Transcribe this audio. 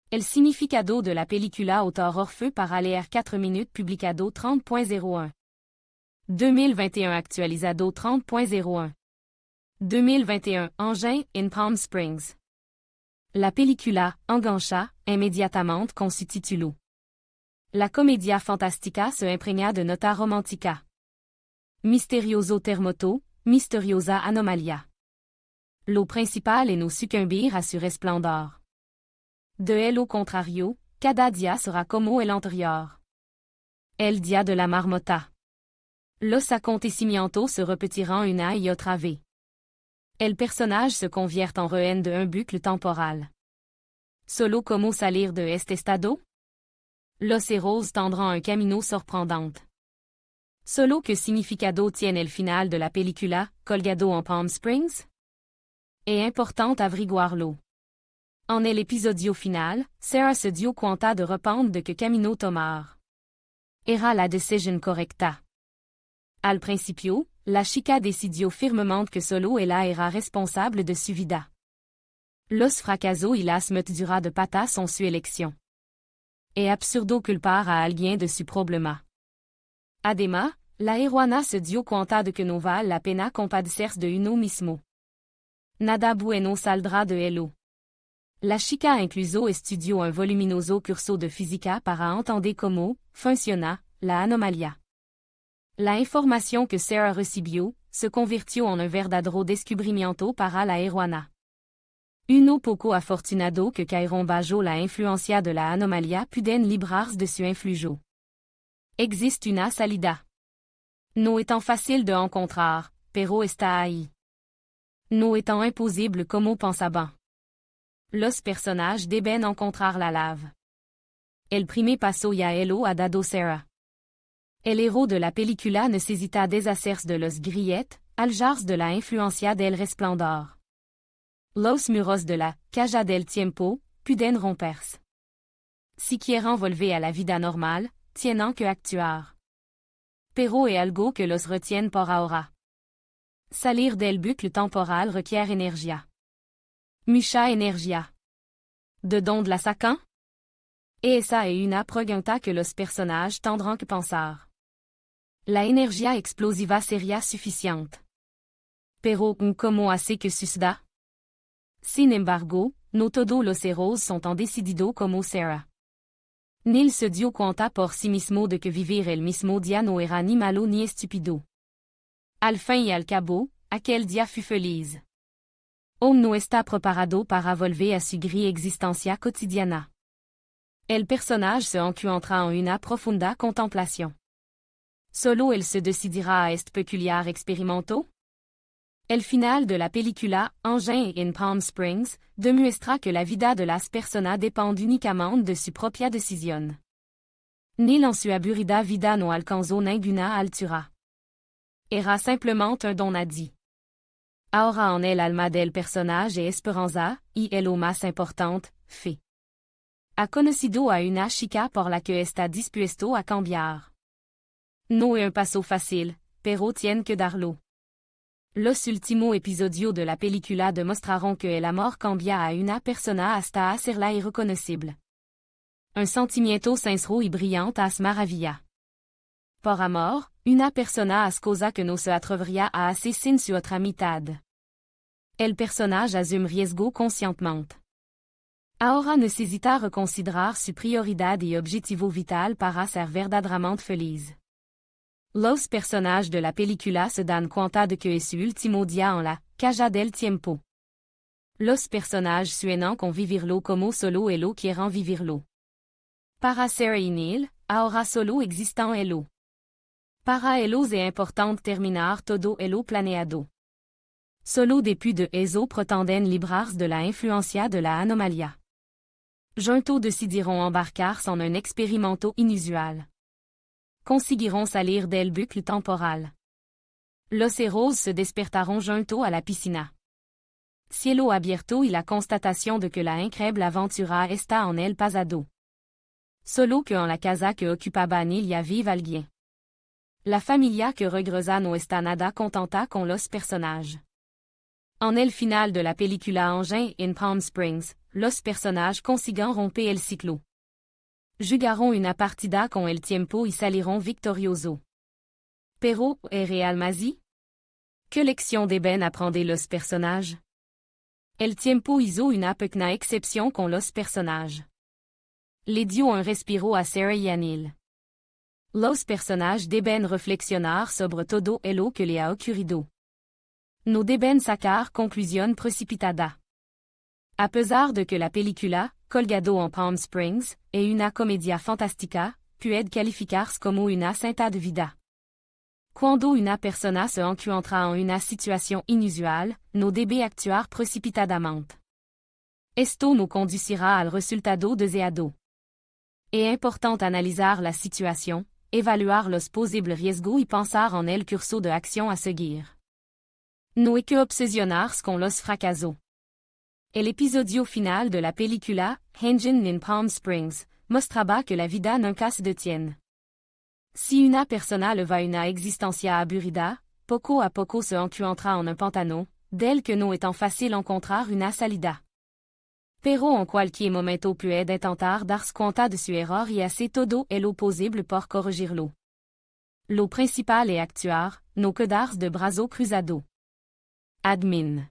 El significado de la película autor Orfeu para leer 4 minutes publicado 30.01. 2021 actualizado 30.01. 2021 Engin in Palm Springs. La película engancha inmediatamente con su título. La comedia fantástica se impregna de nota romántica. Misterioso terremoto, misteriosa anomalia. Lo principal es no sucumbir a su resplendor. De lo contrario, cada día sera como el anterior. El día de la marmota. Los acontecimientos se repetirán una y otra vez. El personnage se convierte en rehén de un bucle temporal. Solo como salir de este estado? Los héros tendrán un camino sorprendente. Solo que significado tiene el final de la película, colgado en Palm Springs? Es important averiguarlo. En el episodio final, Sarah se dio cuenta de repente de que camino tomar. Era la decisión correcta. Al principio, la chica decidió firmemente que solo ella era responsable de su vida. Los fracasos y las meteduras de pata son su elección. Es absurdo culpar a alguien de su problema. Además, la heroína se dio cuenta de que no vale la pena compadecerse de uno mismo. Nada bueno saldrá de ello. La chica incluso estudió un voluminoso curso de física para entender cómo funciona la anomalia. La información que Sarah recibió se convirtió en un verdadero descubrimiento para la heroína. Uno poco afortunado que cayeron bajo la influencia de la anomalia pueden librarse de su influjo. Existe una salida. No es tan fácil de encontrar, pero está ahí. No es tan imposible como pensaban. Los personajes deben encontrar la lave. El primer paso ya lo ha dado Sarah. El héros de la película necesita deshacerse de los grilletes, alejarse de la influencia del resplandor. Los muros de la caja del tiempo pueden romperse. Si quieren volver a la vida normal, tienen que actuar. Pero es algo que los retiene por ahora. Salir del bucle temporal requiere energía. Mucha energía. ¿De dónde la sacan? Esa es una pregunta que los personajes tendrán que pensar. La energía explosiva sería suficiente. Pero ¿cómo hace que suceda? Sin embargo, no todos los héros son tan decididos como Sarah. Neil se dio cuenta por sí mismo de que vivir el mismo día no era ni malo ni estúpido. Al fin y al cabo, aquel día fut feliz. No está preparado para volver a su gris existencia cotidiana. El personaje se encuentra en una profunda contemplación. Solo él se decidirá a este peculiar experimento? El final de la película Engin in Palm Springs demuestra que la vida de las personas depende únicamente de su propia decisión. Neil en su aburrida vida no alcanzó ninguna altura. Era simplemente un don nadie. Ahora en el alma del personaje esperanza, y es lo más importante, fe. Ha conocido a una chica por la que está dispuesto a cambiar. No es un paso fácil, pero tiene que darlo. Los últimos episodios de la película demostraron que el amor cambia a una persona hasta hacerla irreconocible. Un sentimiento sincero y brillante as maravilla. Por amor, una persona hace cosa que no se atrevería a hacer sin su otra mitad. El personaje asume riesgo conscientemente. Ahora necesita reconsiderar su prioridad y objetivo vital para ser verdaderamente feliz. Los personajes de la película se dan cuenta de que es su último día en la caja del tiempo. Los personajes sueñan con vivirlo como solo ellos quieren vivirlo. Para Sarah y Neil, ahora solo existan ellos. Para ellos es importante terminar todo lo planeado. Solo depuis de eso pretenden librarse de la influencia de la anomalia. Juntos decidiront embarcarse en un experimento inusual. Conseguiront salir del bucle temporal. Los héros se despertaront juntos a la piscina. Cielo abierto y la constatation de que la increíble aventura está en el pasado. Solo que en la casa que ocupaba Neil ya vive alguien. La familia que regresa no está nada contenta con los personajes. En el final de la película Engin in Palm Springs, los personajes consiguen romper el ciclo. Jugaron una partida con el tiempo y salieron victorioso. Pero, ¿es real así? ¿Qué lección deben aprender los personajes? El tiempo hizo una pequeña excepción con los personajes. Le dio un respiro a Sarah y a Neil. Los personajes deben reflexionar sobre todo lo que le ha ocurrido. No deben sacar conclusión precipitada. A pesar de que la película, Colgado en Palm Springs, es una comedia fantástica, puede calificarse como una cinta de vida. Cuando una persona se encuentra en una situación inusual, no debe actuar precipitadamente. Esto no conducirá al resultado deseado. Es importante analizar la situación, evaluar los posibles riesgos y pensar en el curso de acción a seguir. No hay que obsesionarse con los fracasos. El episodio final de la película, Engine in Palm Springs, mostraba que la vida nunca se detiene. Si una persona le va una existencia aburrida, poco a poco se encuentra en un pantano, del que no es tan fácil encontrar una salida. Pero en cualquier momento puede intentar darse cuenta de su error y hacer todo lo posible por corregirlo. Lo principal es actuar, no quedarse de brazos cruzados. Admin.